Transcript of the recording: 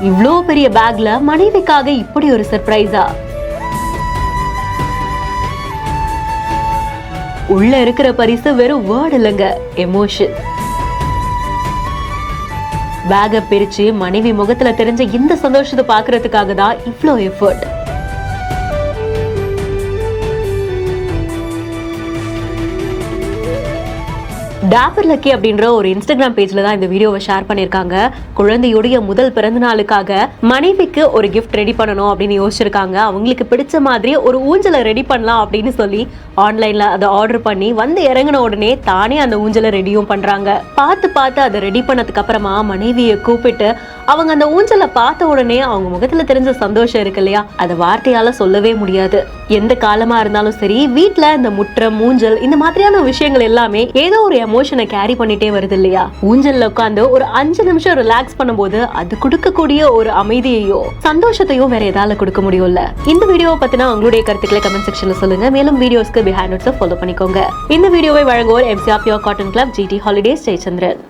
இவ்ளோ பெரிய பேக்ல மனைவிக்காக இப்படி ஒரு சர்ப்ரைஸா? உள்ள இருக்கிற பரிசு வெறும் வேர்ட் இல்லங்க, எமோஷன். பேக பிரிச்சு மனைவி முகத்துல தெரிஞ்ச இந்த சந்தோஷத்தை பாக்குறதுக்காக தான் இவ்ளோ எஃபர்ட். டாப்பர் லக்கி அப்படின்ற ஒரு இன்ஸ்டாகிராம் பேஜ்ல தான் இந்த வீடியோவை ஷேர் பண்ணிருக்காங்க. குழந்தையுடைய முதல் பிறந்த நாளுக்காக மனைவிக்கு ஒரு கிஃப்ட் ரெடி பண்ணணும் அப்படின்னு யோசிச்சிருக்காங்க. அவங்களுக்கு பிடிச்ச மாதிரி ஒரு ஊஞ்சலை ரெடி பண்ணலாம் அப்படின்னு சொல்லி ஆன்லைன்ல அதை ஆர்டர் பண்ணி வந்து இறங்கின உடனே தானே அந்த ஊஞ்சலை ரெடியும் பண்றாங்க. பார்த்து அதை ரெடி பண்ணதுக்கு அப்புறமா மனைவியை கூப்பிட்டு அவங்க அந்த ஊஞ்சலை பார்த்த உடனே அவங்க முகத்துல தெரிஞ்ச சந்தோஷம் இருக்கு இல்லையா, அதை வார்த்தையால சொல்லவே முடியாது. எந்த காலமா இருந்தாலும் சரி, வீட்டுல இந்த முற்றம், ஊஞ்சல் இந்த மாதிரியான விஷயங்கள் எல்லாமே ஏதோ ஒரு எமோஷனை கேரி பண்ணிட்டே வருது இல்லையா. ஊஞ்சல்ல உட்காந்து ஒரு 5 நிமிஷம் ரிலாக்ஸ் பண்ணும்போது அது கொடுக்கக்கூடிய ஒரு அமைதியையோ சந்தோஷத்தையோ வேற ஏதாவது கொடுக்க முடியும்ல. இந்த வீடியோவை பத்தினா உங்களுடைய கருத்துக்களை கமெண்ட் செக்ஷன்ல சொல்லுங்க. மேலும் வீடியோஸ்க்கு பிஹைண்ட் நோட்ஸை ஃபாலோ பண்ணிக்கோங்க. இந்த வீடியோவை வழங்குவோர் MCR Pure Cotton Club, GT Holidays, Jayachandran.